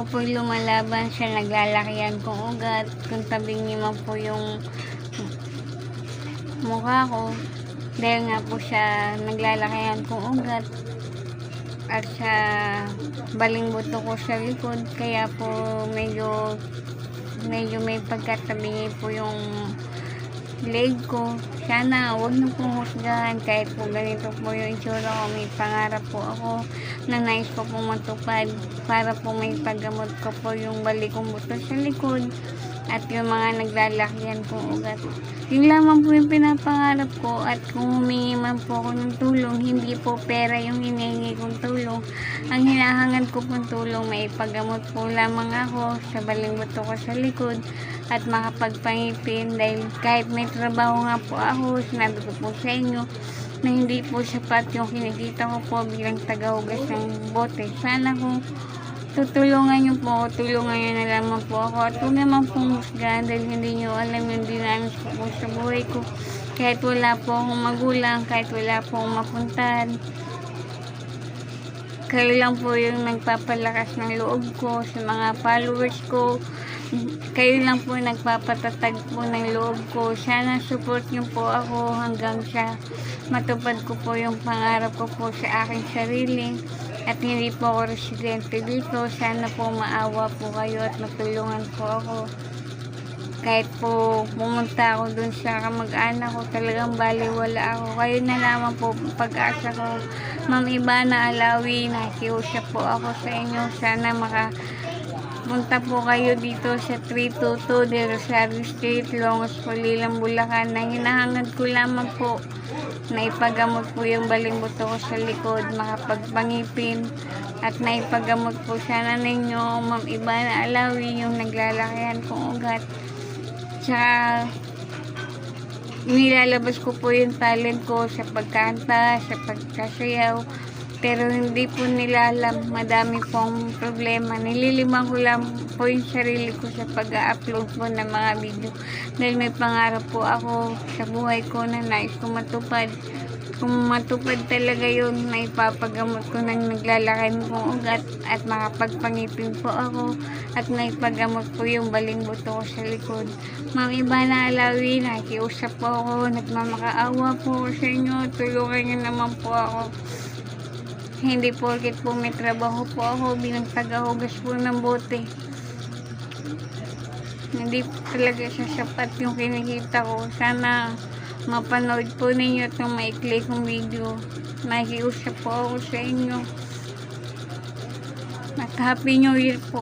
Ako po lumalaban sa naglalakihan kong ugat. Kung tabing niyo man po yung mukha ko, dahil nga po siya naglalakihan kong ugat at sa baling buto ko sa likod, kaya po medyo may pagkatabingi po yung leg ko. Sana huwag niyo pong husgahan kahit po ganito po yung itsura ko. May pangarap po ako na nais ko pong matupad para po may paggamot ko po yung balikong buto sa likod at yung mga naglalakihan kong ugat. Yun lamang po yung pinapangarap ko, at kung humingi man po ako ng tulong, hindi po pera yung hinihingi kong tulong. Ang hinahangad ko pong tulong, may paggamot po lamang ako sa baling buto ko sa likod at makapagpangipin, dahil kahit may trabaho nga po ako, sinabi ko po sa inyo na hindi po sapat yung kinikita ko po bilang tagahugas ng bote. Sana kung tutulungan niyo po ako, tulungan niyo na lamang po ako, at huwag naman pong husgahan dahil hindi niyo alam yung dinanas ko po sa buhay ko. Kahit wala po akong magulang, kahit wala po akong mapuntahan, kayo lang po yung nagpapalakas ng loob ko sa mga followers ko. Kayo lang po nagpapatatag po ng loob ko. Sana support niyo po ako hanggang sa matupad ko po yung pangarap ko po sa aking sarili. At hindi po ako residente dito. Sana po maawa po kayo at matulungan po ako. Kahit po pumunta ako dun sa kamag-anak ko, talagang baliwala ako. Kayo na lamang po pag-asa ko. Ma'am Ivana Alawi, nakiusap po ako sa inyo. Sana punta po kayo dito sa 322 de Rosario Street, Longos, Pulilan, Bulacan. Na hinahangad ko lamang po na ipagamot po yung baling buto ko sa likod, makapagpangipin, at naipagamot po sana ninyo, Ma'am Ivana Alawi, yung naglalakihan kong ugat. Tsaka nilalabas ko po yung talent ko sa pagkanta, sa pagkasayaw, pero hindi po nila alam, madami pong problema. Nililiman ko lang po yung sarili ko sa pag-upload po ng mga video, dahil may pangarap po ako sa buhay ko na nais ko matupad. Kung matupad talaga yun, na ipapagamot ko ng naglalakihan kong ugat at makapagpangipin po ako at naipagamot po yung baling buto ko sa likod. Ma'am Ivana Alawi, nakiusap po ako, nagmamakaawa po sa inyo, tulungan niyo naman po ako. Hindi porket po may trabaho po ako bilang tagahugas po ng bote, hindi talaga sasapat yung kinikita ko. Sana mapanood po ninyo itong maikli kong video. Nakiusap po ako sa inyo. At Happy New Year po.